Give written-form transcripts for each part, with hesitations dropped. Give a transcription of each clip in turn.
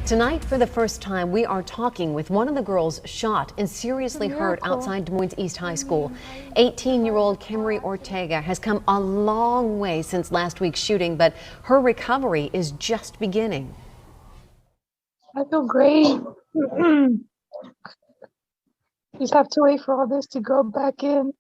Tonight, for the first time, we are talking with one of the girls shot and seriously hurt outside Des Moines East High School. 18-year-old Kimry Ortega has come a long way since last week's shooting, but her recovery is just beginning. I feel great. Just have to wait for all this to go back in.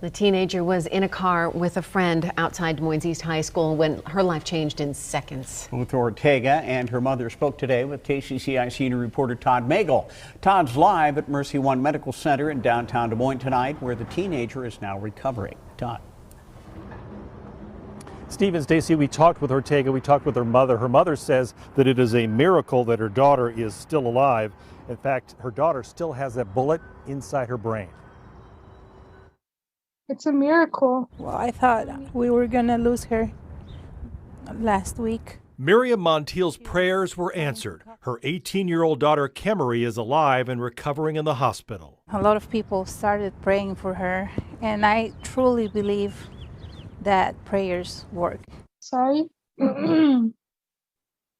The teenager was in a car with a friend outside Des Moines East High School when her life changed in seconds. Both Ortega and her mother spoke today with KCCI senior reporter Todd Magel. Todd's live at Mercy One Medical Center in downtown Des Moines tonight, where the teenager is now recovering. Todd. Steve and Stacy, we talked with Ortega, we talked with her mother. Her mother says that it is a miracle that her daughter is still alive. In fact, her daughter still has that bullet inside her brain. It's a miracle. Well, I thought we were going to lose her last week. Miriam Montiel's prayers were answered. Her 18-year-old daughter, Kimry, is alive and recovering in the hospital. A lot of people started praying for her, and I truly believe that prayers work. Sorry.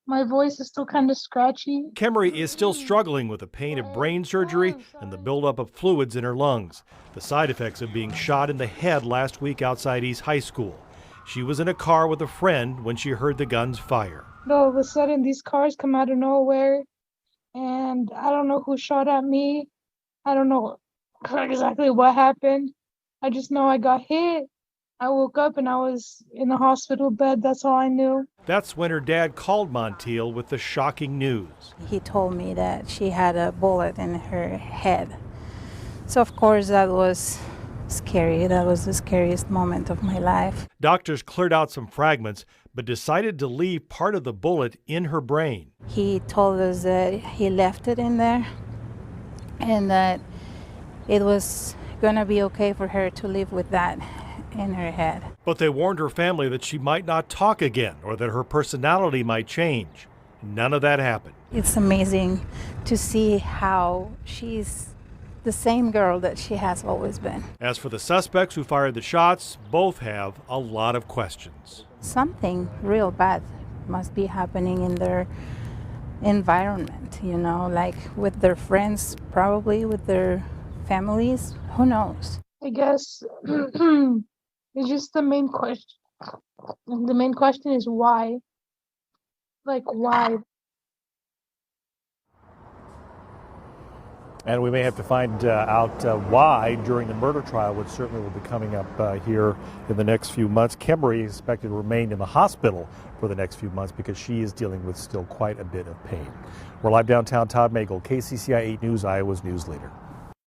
My voice is still kind of scratchy. Kimry is still struggling with the pain of brain surgery and the buildup of fluids in her lungs, the side effects of being shot in the head last week outside East High School. She was in a car with a friend when she heard the guns fire. All of a sudden, these cars come out of nowhere, and I don't know who shot at me. I don't know exactly what happened. I just know I got hit. I woke up and I was in the hospital bed. That's all I knew. That's when her dad called Montiel with the shocking news. He told me that she had a bullet in her head. So, of course, that was scary. That was the scariest moment of my life. Doctors cleared out some fragments, but decided to leave part of the bullet in her brain. He told us that he left it in there and that it was going to be okay for her to live with that in her head. But they warned her family that she might not talk again or that her personality might change. None of that happened. It's amazing to see how she's the same girl that she has always been. As for the suspects who fired the shots, both have a lot of questions. Something real bad must be happening in their environment, you know, like with their friends, probably with their families. Who knows? I guess it's just the main question. The main question is why? Like, why? And we may have to find out why during the murder trial, which certainly will be coming up here in the next few months. Kimry is expected to remain in the hospital for the next few months because she is dealing with still quite a bit of pain. We're live downtown. Todd Magel, KCCI 8 News, Iowa's news leader.